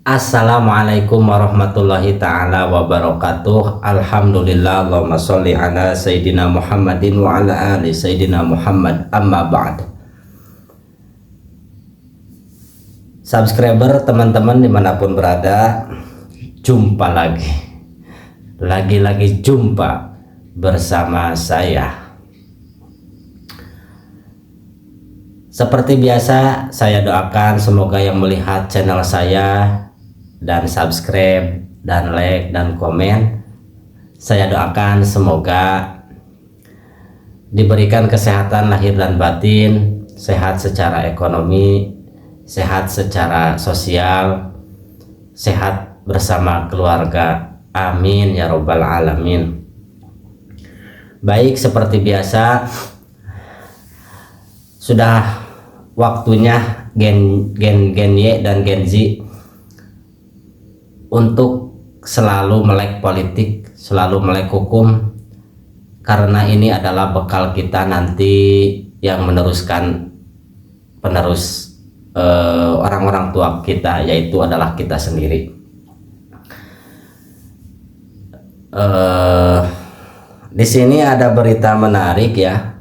Assalamualaikum warahmatullahi ta'ala wabarakatuh. Alhamdulillah, Allahumma sholli ala Sayyidina Muhammadin wa ala ali Sayyidina Muhammad, amma ba'd. Subscriber teman-teman dimanapun berada, jumpa lagi jumpa bersama saya. Seperti biasa, saya doakan semoga yang melihat channel saya dan subscribe dan like dan komen, saya doakan semoga diberikan kesehatan lahir dan batin, sehat secara ekonomi, sehat secara sosial, sehat bersama keluarga, amin ya robbal alamin. Baik, seperti biasa sudah waktunya Gen Y dan Gen Z untuk selalu melek politik, selalu melek hukum, karena ini adalah bekal kita nanti yang penerus orang-orang tua kita, yaitu adalah kita sendiri. Di sini ada berita menarik ya.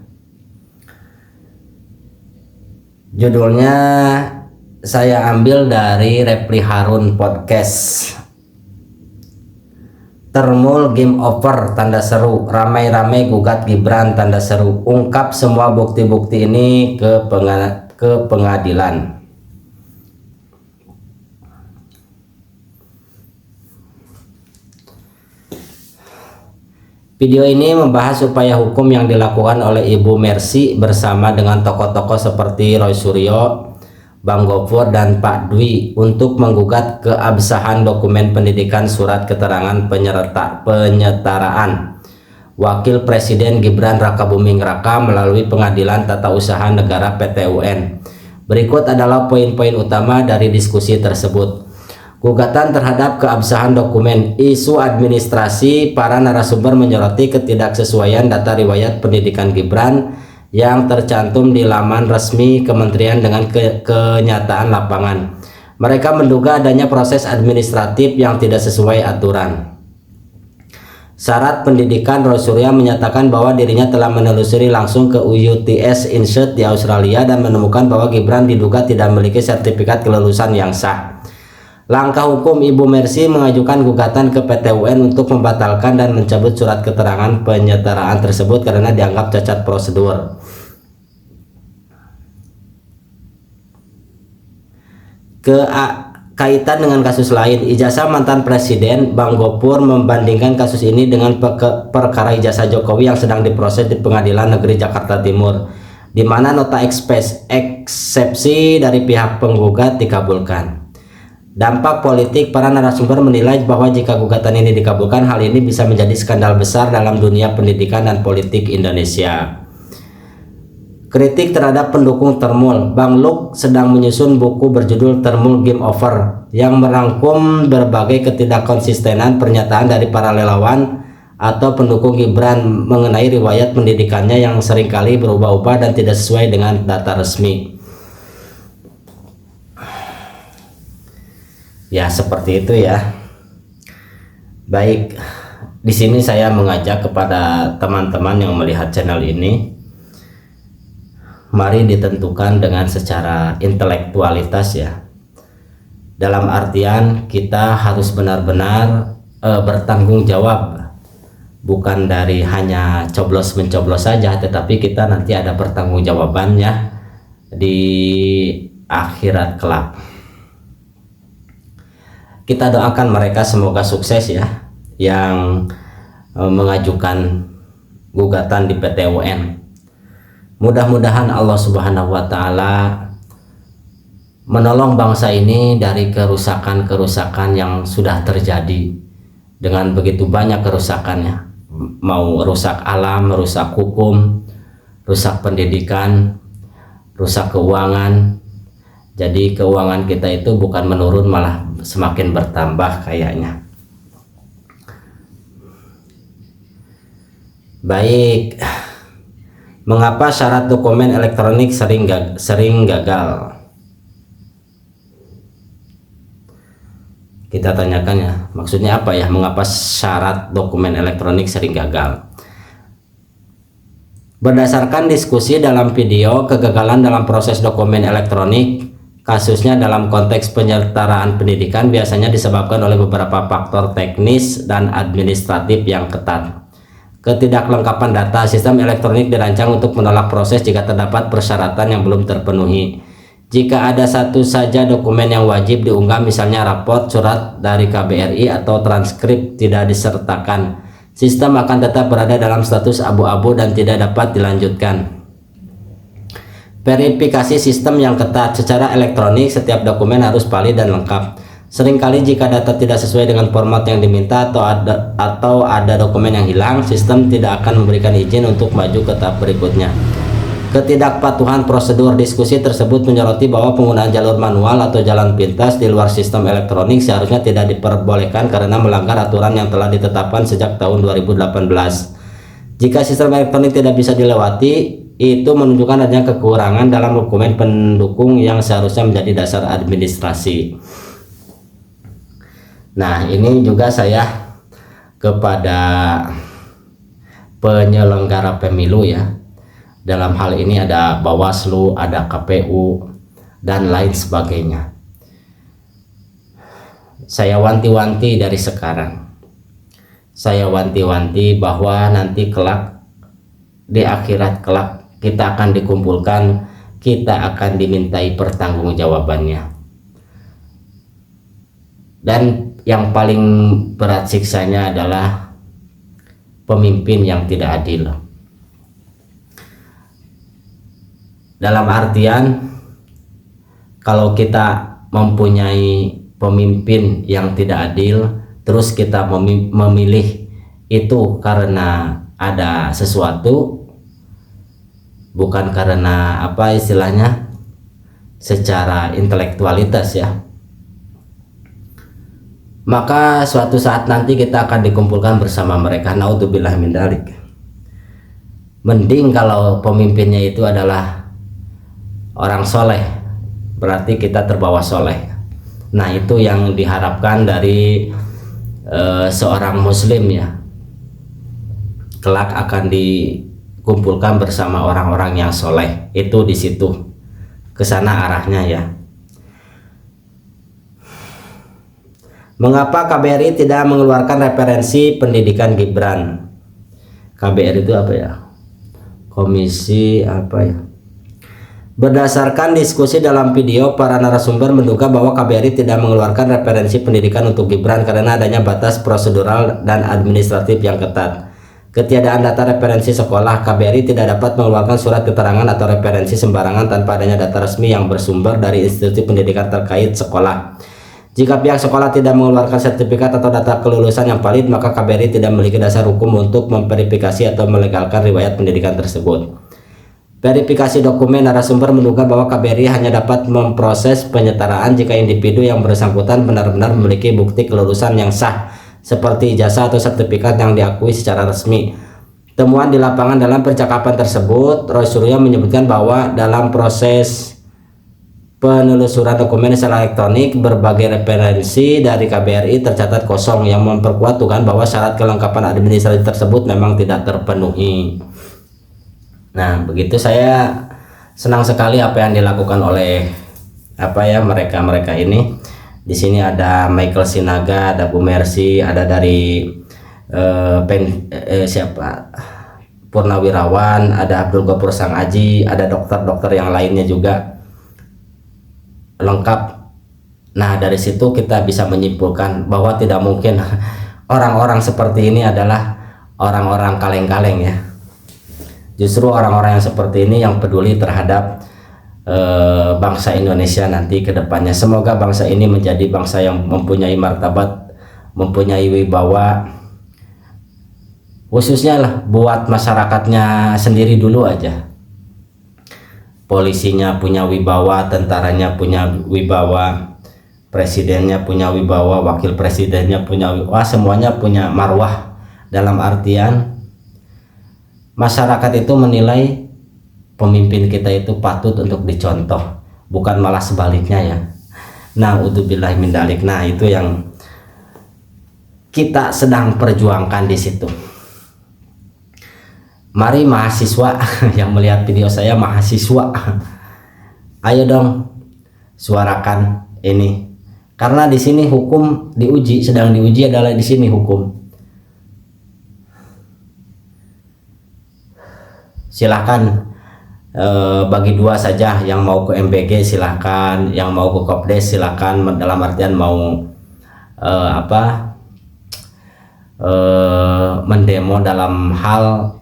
Judulnya saya ambil dari Reply Harun Podcast. Termul game over tanda seru, ramai-ramai gugat Gibran tanda seru, ungkap semua bukti-bukti ini ke pengadilan. Video ini membahas upaya hukum yang dilakukan oleh Ibu Mercy bersama dengan tokoh-tokoh seperti Roy Suryo, Bang Gofur, dan Pak Dwi untuk menggugat keabsahan dokumen pendidikan surat keterangan penyetaraan Wakil Presiden Gibran Rakabuming Raka melalui Pengadilan Tata Usaha Negara (PT-UN). Berikut adalah poin-poin utama dari diskusi tersebut. Gugatan terhadap keabsahan dokumen, isu administrasi, para narasumber menyoroti ketidaksesuaian data riwayat pendidikan Gibran yang tercantum di laman resmi kementerian dengan kenyataan lapangan. Mereka menduga adanya proses administratif yang tidak sesuai aturan. Syarat pendidikan, Roy Suryo menyatakan bahwa dirinya telah menelusuri langsung ke UTS Institute di Australia dan menemukan bahwa Gibran diduga tidak memiliki sertifikat kelulusan yang sah. Langkah hukum Ibu Mercy mengajukan gugatan ke PT-UN untuk membatalkan dan mencabut surat keterangan penyetaraan tersebut karena dianggap cacat prosedur. Kaitan dengan kasus lain, ijazah mantan Presiden, Bang Gofur membandingkan kasus ini dengan perkara ijazah Jokowi yang sedang diproses di Pengadilan Negeri Jakarta Timur, di mana nota eksepsi dari pihak penggugat dikabulkan. Dampak politik, para narasumber menilai bahwa jika gugatan ini dikabulkan, hal ini bisa menjadi skandal besar dalam dunia pendidikan dan politik Indonesia. Kritik terhadap pendukung Termul, Bang Luk sedang menyusun buku berjudul Termul Game Over yang merangkum berbagai ketidakkonsistenan pernyataan dari para relawan atau pendukung Gibran mengenai riwayat pendidikannya yang seringkali berubah-ubah dan tidak sesuai dengan data resmi. Ya, seperti itu ya. Baik, di sini saya mengajak kepada teman-teman yang melihat channel ini, mari ditentukan dengan secara intelektualitas ya. Dalam artian kita harus benar-benar bertanggung jawab, bukan dari hanya coblos-mencoblos saja, tetapi kita nanti ada pertanggungjawabannya di akhirat kelak. Kita doakan mereka semoga sukses ya, yang mengajukan gugatan di PT-UN. Mudah-mudahan Allah Subhanahu wa Ta'ala menolong bangsa ini dari kerusakan-kerusakan yang sudah terjadi dengan begitu banyak kerusakannya, mau rusak alam, rusak hukum, rusak pendidikan, rusak keuangan. Jadi keuangan kita itu bukan menurun, malah semakin bertambah kayaknya. Baik, mengapa syarat dokumen elektronik sering gagal? Kita tanyakan ya, maksudnya apa ya, mengapa syarat dokumen elektronik sering gagal? Berdasarkan diskusi dalam video, kegagalan dalam proses dokumen elektronik, kasusnya dalam konteks penyelenggaraan pendidikan, biasanya disebabkan oleh beberapa faktor teknis dan administratif yang ketat. Ketidaklengkapan data, sistem elektronik dirancang untuk menolak proses jika terdapat persyaratan yang belum terpenuhi. Jika ada satu saja dokumen yang wajib diunggah, misalnya raport, surat dari KBRI, atau transkrip tidak disertakan, sistem akan tetap berada dalam status abu-abu dan tidak dapat dilanjutkan. Verifikasi sistem yang ketat. Secara elektronik, setiap dokumen harus valid dan lengkap. Seringkali jika data tidak sesuai dengan format yang diminta atau ada dokumen yang hilang, sistem tidak akan memberikan izin untuk maju ke tahap berikutnya. Ketidakpatuhan prosedur. Diskusi tersebut menyoroti bahwa penggunaan jalur manual atau jalan pintas di luar sistem elektronik seharusnya tidak diperbolehkan karena melanggar aturan yang telah ditetapkan sejak tahun 2018. Jika sistem elektronik tidak bisa dilewati, itu menunjukkan adanya kekurangan dalam dokumen pendukung yang seharusnya menjadi dasar administrasi. Nah, ini juga saya kepada penyelenggara pemilu ya. Dalam hal ini ada Bawaslu, ada KPU, dan lain sebagainya. Saya wanti-wanti dari sekarang. Saya wanti-wanti bahwa nanti kelak, di akhirat kelak, kita akan dikumpulkan, kita akan dimintai pertanggungjawabannya. Dan yang paling berat siksanya adalah pemimpin yang tidak adil. Dalam artian, kalau kita mempunyai pemimpin yang tidak adil, terus kita memilih itu karena ada sesuatu, bukan karena apa istilahnya, secara intelektualitas ya, maka suatu saat nanti kita akan dikumpulkan bersama mereka. Naudzubillah min dzalik. Mending kalau pemimpinnya itu adalah orang soleh, berarti kita terbawa soleh. Nah, itu yang diharapkan dari seorang muslim ya, kelak akan dikumpulkan bersama orang-orang yang soleh. Itu di situ, kesana arahnya ya. Mengapa KBRI tidak mengeluarkan referensi pendidikan Gibran? KBRI itu apa ya? Komisi apa ya? Berdasarkan diskusi dalam video, para narasumber menduga bahwa KBRI tidak mengeluarkan referensi pendidikan untuk Gibran karena adanya batas prosedural dan administratif yang ketat. Ketiadaan data referensi sekolah, KBRI tidak dapat mengeluarkan surat keterangan atau referensi sembarangan tanpa adanya data resmi yang bersumber dari institusi pendidikan terkait sekolah. Jika pihak sekolah tidak mengeluarkan sertifikat atau data kelulusan yang valid, maka KBRI tidak memiliki dasar hukum untuk memverifikasi atau melegalkan riwayat pendidikan tersebut. Verifikasi dokumen, narasumber menduga bahwa KBRI hanya dapat memproses penyetaraan jika individu yang bersangkutan benar-benar memiliki bukti kelulusan yang sah, seperti ijazah atau sertifikat yang diakui secara resmi. Temuan di lapangan dalam percakapan tersebut, Roy Suryo menyebutkan bahwa dalam proses penelusuran dokumen secara elektronik, berbagai referensi dari KBRI tercatat kosong, yang memperkuat dugaan bahwa syarat kelengkapan administratif tersebut memang tidak terpenuhi. Nah, begitu. Saya senang sekali apa yang dilakukan oleh mereka ini. Di sini ada Michael Sinaga, ada Bu Mercy, ada dari Purnawirawan, ada Abdul Ghafur Sang Aji, ada dokter-dokter yang lainnya juga lengkap. Nah, dari situ kita bisa menyimpulkan bahwa tidak mungkin orang-orang seperti ini adalah orang-orang kaleng-kaleng ya. Justru orang-orang yang seperti ini yang peduli terhadap bangsa Indonesia nanti ke depannya. Semoga bangsa ini menjadi bangsa yang mempunyai martabat, mempunyai wibawa, khususnya lah buat masyarakatnya sendiri dulu aja. Polisinya punya wibawa, tentaranya punya wibawa, presidennya punya wibawa, wakil presidennya punya wibawa, semuanya punya marwah. Dalam artian masyarakat itu menilai pemimpin kita itu patut untuk dicontoh, bukan malah sebaliknya ya. Nah, udzubillahi min dzalik. Nah, itu yang kita sedang perjuangkan di situ. Mari mahasiswa yang melihat video saya, mahasiswa, ayo dong suarakan ini, karena di sini hukum diuji, sedang diuji adalah di sini hukum. Silahkan bagi dua saja, yang mau ke MBG silahkan, yang mau ke Kopdes silahkan, dalam artian mau mendemo dalam hal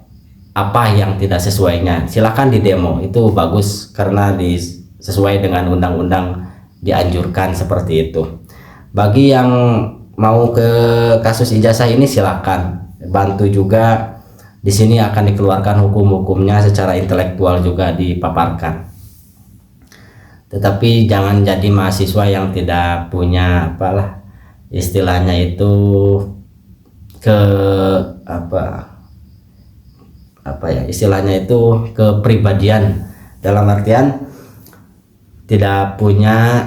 apa yang tidak sesuainya, silahkan di demo, itu bagus karena sesuai dengan undang-undang dianjurkan seperti itu. Bagi yang mau ke kasus ijazah ini silahkan bantu juga, di sini akan dikeluarkan hukum-hukumnya secara intelektual juga dipaparkan. Tetapi jangan jadi mahasiswa yang tidak punya apalah istilahnya itu istilahnya itu kepribadian, dalam artian tidak punya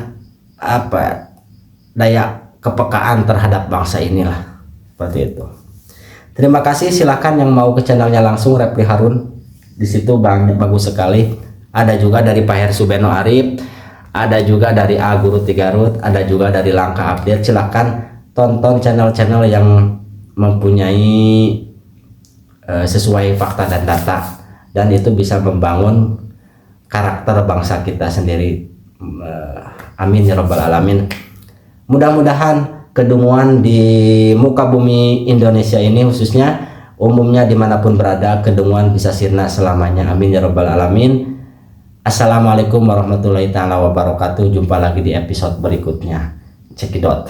daya kepekaan terhadap bangsa inilah, seperti itu. Terima kasih. Silakan yang mau ke channelnya langsung, Repli Harun, di situ banyak bagus sekali. Ada juga dari Pak Hersubeno Arif, ada juga dari A Guru Tigarut, ada juga dari Langkah Update. Silakan tonton channel-channel yang mempunyai sesuai fakta dan data, dan itu bisa membangun karakter bangsa kita sendiri. Amin ya robbal alamin. Mudah-mudahan kedunguan di muka bumi Indonesia ini, khususnya umumnya dimanapun berada, kedunguan bisa sirna selamanya. Amin ya robbal alamin. Assalamualaikum warahmatullahi taala wabarakatuh. Jumpa lagi di episode berikutnya. Cekidot.